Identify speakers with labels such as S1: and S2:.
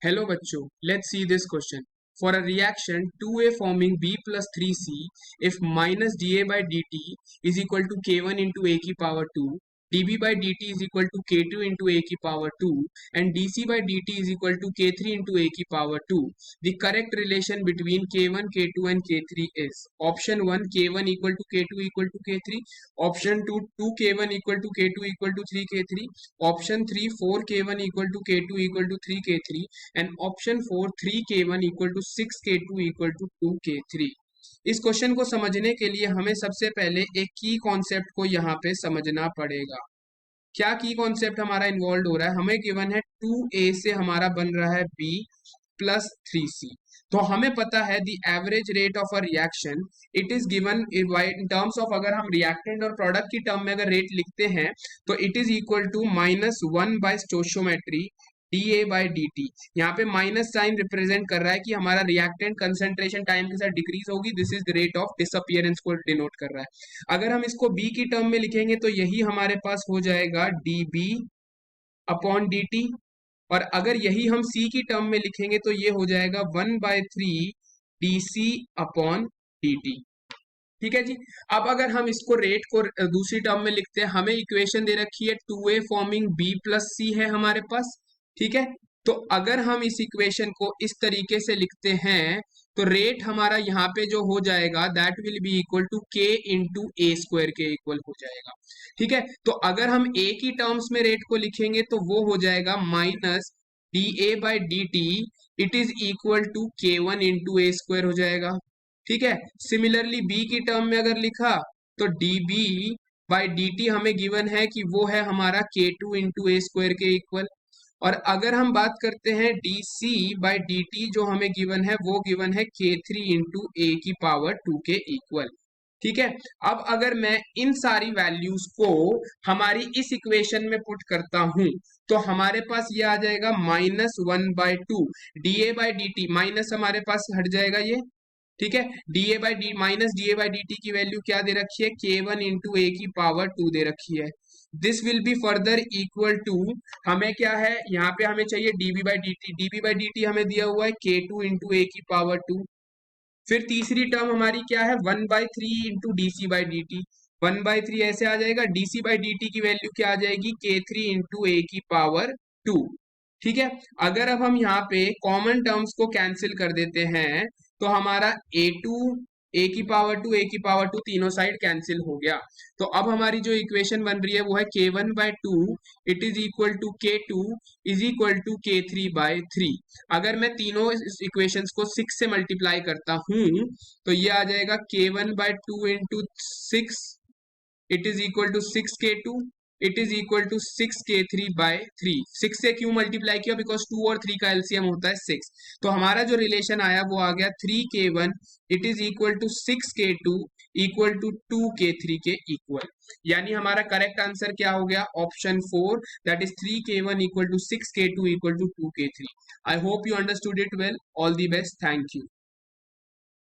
S1: Hello बच्चों, let's see this question. For a reaction 2A forming B plus 3C, if minus dA by dt is equal to K1 into A की power 2, dB by dt is equal to K2 into A की power 2 and dC by dt is equal to K3 into A की power 2, the correct relation between K1, K2 and K3 is option 1 K1 equal to K2 equal to K3, option 2 2K1 equal to K2 equal to 3K3, option 3 4K1 equal to K2 equal to 3K3 and option 4 3K1 equal to 6K2 equal to 2K3। इस question को समझने के लिए हमें सबसे पहले एक की कॉन्सेप्ट को यहाँ पे समझना पड़ेगा। क्या की कॉन्सेप्ट हमारा इन्वॉल्व हो रहा है? हमें गिवन है 2A से हमारा बन रहा है B प्लस 3C। तो हमें पता है the average rate of a reaction it is given in terms of, अगर हम रिएक्टेंट और प्रोडक्ट की टर्म में अगर रेट लिखते हैं तो it is equal to -1 by stoichiometry dA by dt। यहाँ पे माइनस साइन रिप्रेजेंट कर रहा है कि हमारा रिएक्टेंट कंसेंट्रेशन टाइम के साथ डिक्रीज होगी, this is the rate of disappearance को डिनोट कर रहा है। अगर हम इसको B की टर्म में लिखेंगे तो यही हमारे पास हो जाएगा dB अपॉन dt, और अगर यही हम C की टर्म में लिखेंगे तो ये हो जाएगा 1/3 dC अपॉन dt। ठीक है जी। अब अगर हम इसको रेट को दूसरी टर्म में लिखते हैं, हमें इक्वेशन दे रखी है 2A forming B plus C है हमारे पास। ठीक है, तो अगर हम इस इक्वेशन को इस तरीके से लिखते हैं तो रेट हमारा यहाँ पे जो हो जाएगा that will be equal to K into a square के इक्वल हो जाएगा। ठीक है, तो अगर हम A की टर्म्स में रेट को लिखेंगे तो वो हो जाएगा minus dA by dt it is equal to K1 into a square हो जाएगा। ठीक है, सिमिलरली B की टर्म में अगर लिखा तो dB बाई dt हमें गिवन है कि वो है हमारा K2 इंटू ए स्क्वायर के इक्वल, और अगर हम बात करते हैं dC बाई dt जो हमें गिवन है वो गिवन है K3 इंटू ए की पावर 2 के इक्वल। ठीक है, अब अगर मैं इन सारी वैल्यूज को हमारी इस इक्वेशन में पुट करता हूं तो हमारे पास ये आ जाएगा -1/2 dA बाई dt, माइनस हमारे पास हट जाएगा ये। ठीक है, dA by D minus dA by dt की वैल्यू क्या दे रखी है? K1 इंटू ए की पावर 2 दे रखी है। This will be further equal to, हमें क्या है यहाँ पे हमें चाहिए dB by dt, dB by dt हमें दिया हुआ है K2 इंटू ए की पावर 2। फिर तीसरी टर्म हमारी क्या है 1/3 इंटू DC बाई dt, 1/3 ऐसे आ जाएगा। DC बाई dt की वैल्यू क्या आ जाएगी? K3 इंटू ए की पावर 2। ठीक है, अगर अब हम यहाँ पे कॉमन टर्म्स को कैंसिल कर देते हैं तो हमारा A2 ए की पावर 2 ए की पावर 2 तीनों साइड कैंसिल हो गया। तो अब हमारी जो इक्वेशन बन रही है वो है K1/2 it is equal to K2 is equal to K3/3। अगर मैं तीनों इक्वेशंस को 6 से मल्टीप्लाई करता हूं तो ये आ जाएगा K1/2 into 6 it is equal to 6K2 it is equal to 6K3/3। 6 से क्यों मल्टीप्लाई किया? बिकॉज 2 और 3 का एलसीएम होता है 6। तो हमारा जो रिलेशन आया वो आ गया 3K1 it is equal to 6K2 equal to 2K3 के इक्वल। यानी हमारा करेक्ट आंसर क्या हो गया? Option 4 that is 3K1 equal to 6K2 equal to 2K3। I hope you understood it well. All the best, thank you.